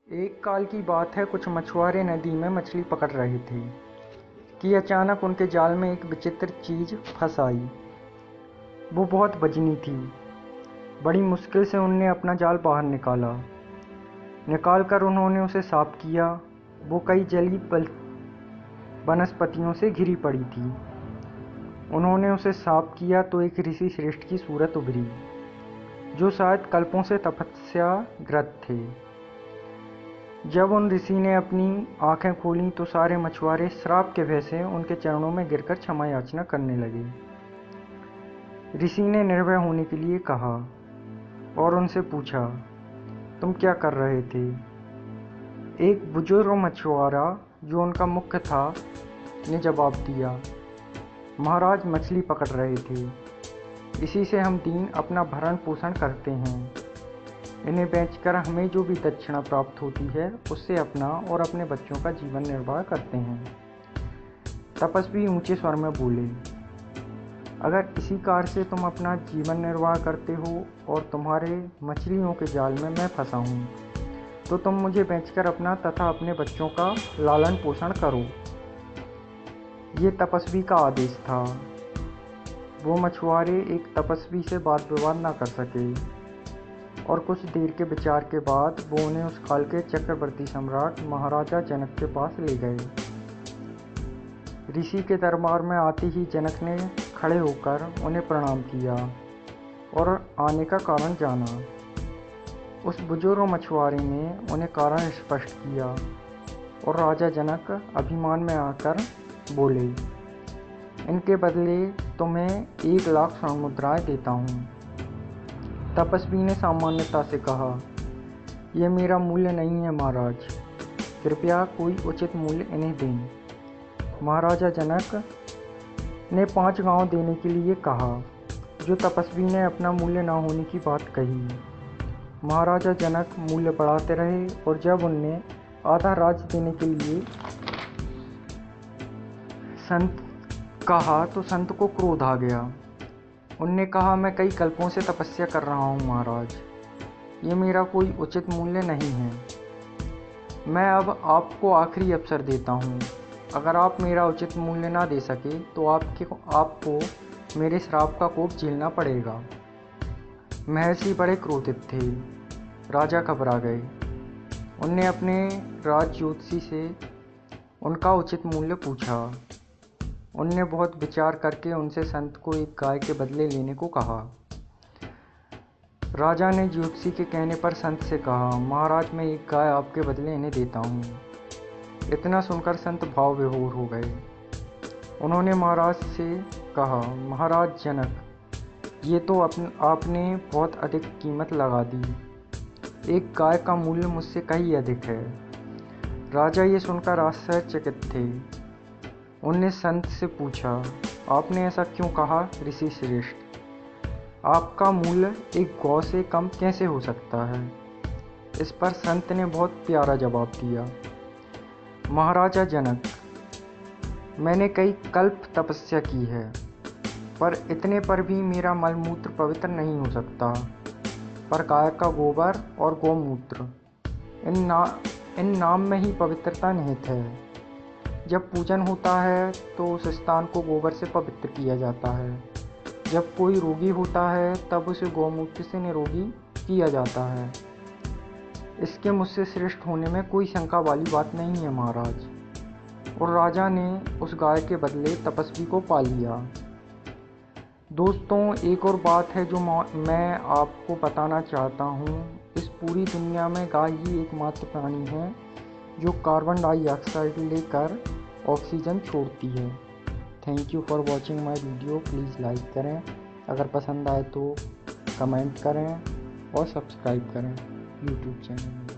एक काल की बात है, कुछ मछुआरे नदी में मछली पकड़ रहे थे कि अचानक उनके जाल में एक विचित्र चीज़ फंस आई। वो बहुत वजनी थी। बड़ी मुश्किल से उनने अपना जाल बाहर निकाल कर उन्होंने उसे साफ किया। वो कई जली वनस्पतियों से घिरी पड़ी थी। उन्होंने उसे साफ किया तो एक ऋषि श्रेष्ठ की सूरत उभरी, जो शायद कल्पों से तपस्याग्रत थे। जब उन ऋषि ने अपनी आंखें खोलीं तो सारे मछुआरे श्राप के भय से उनके चरणों में गिरकर क्षमा याचना करने लगे। ऋषि ने निर्भय होने के लिए कहा और उनसे पूछा, तुम क्या कर रहे थे? एक बुजुर्ग मछुआरा, जो उनका मुख्य था, ने जवाब दिया, महाराज, मछली पकड़ रहे थे। इसी से हम दीन अपना भरण पोषण करते हैं। इन्हें बेचकर हमें जो भी दक्षिणा प्राप्त होती है, उससे अपना और अपने बच्चों का जीवन निर्वाह करते हैं। तपस्वी ऊंचे स्वर में बोले, अगर इसी कार्य से तुम अपना जीवन निर्वाह करते हो और तुम्हारे मछलियों के जाल में मैं फंसा हूँ, तो तुम मुझे बेचकर अपना तथा अपने बच्चों का लालन पोषण करो। ये तपस्वी का आदेश था। वो मछुआरे एक तपस्वी से वाद विवाद न कर सके और कुछ देर के विचार के बाद वो उन्हें उस काल के चक्रवर्ती सम्राट महाराजा जनक के पास ले गए। ऋषि के दरबार में आते ही जनक ने खड़े होकर उन्हें प्रणाम किया और आने का कारण जाना। उस बुजुर्ग मछुआरे ने उन्हें कारण स्पष्ट किया और राजा जनक अभिमान में आकर बोले, इनके बदले तुम्हें 1,00,000 स्वर्ण मुद्राएं देता हूँ। तपस्वी ने सामान्यता से कहा, यह मेरा मूल्य नहीं है महाराज, कृपया कोई उचित मूल्य इन्हें दें। महाराजा जनक ने 5 गांव देने के लिए कहा, जो तपस्वी ने अपना मूल्य न होने की बात कही। महाराजा जनक मूल्य बढ़ाते रहे और जब उनने आधा राज्य देने के लिए संत कहा तो संत को क्रोध आ गया। उनने कहा, मैं कई कल्पों से तपस्या कर रहा हूँ महाराज, ये मेरा कोई उचित मूल्य नहीं है। मैं अब आपको आखिरी अवसर देता हूँ। अगर आप मेरा उचित मूल्य ना दे सके तो आपको मेरे श्राप का कोप झेलना पड़ेगा। महर्षि बड़े क्रोधित थे। राजा घबरा गए। उनने अपने राज ज्योतिषी से उनका उचित मूल्य पूछा। उनने बहुत विचार करके उनसे संत को एक गाय के बदले लेने को कहा। राजा ने ज्योतिषी के कहने पर संत से कहा, महाराज, मैं एक गाय आपके बदले इन्हें देता हूँ। इतना सुनकर संत भाव विभोर हो गए। उन्होंने महाराज से कहा, महाराज जनक, ये तो आपने बहुत अधिक कीमत लगा दी। एक गाय का मूल्य मुझसे कहीं अधिक है। राजा ये सुनकर आश्चर्यचकित थे। उनने संत से पूछा, आपने ऐसा क्यों कहा ऋषि श्रेष्ठ? आपका मूल्य एक गौ से कम कैसे हो सकता है? इस पर संत ने बहुत प्यारा जवाब दिया, महाराजा जनक, मैंने कई कल्प तपस्या की है, पर इतने पर भी मेरा मलमूत्र पवित्र नहीं हो सकता। पर गाय का गोबर और गौमूत्र, इन नाम में ही पवित्रता निहित है। जब पूजन होता है तो उस स्थान को गोबर से पवित्र किया जाता है। जब कोई रोगी होता है तब उसे गौमूत्र से निरोगी किया जाता है। इसके मुझसे श्रेष्ठ होने में कोई शंका वाली बात नहीं है महाराज। और राजा ने उस गाय के बदले तपस्वी को पा लिया। दोस्तों, एक और बात है जो मैं आपको बताना चाहता हूँ। इस पूरी दुनिया में गाय ही एकमात्र प्राणी है जो कार्बन डाइऑक्साइड लेकर ऑक्सीजन छोड़ती है। Thank you for watching my video. Please like करें, अगर पसंद आए तो कमेंट करें और सब्सक्राइब करें यूट्यूब चैनल में।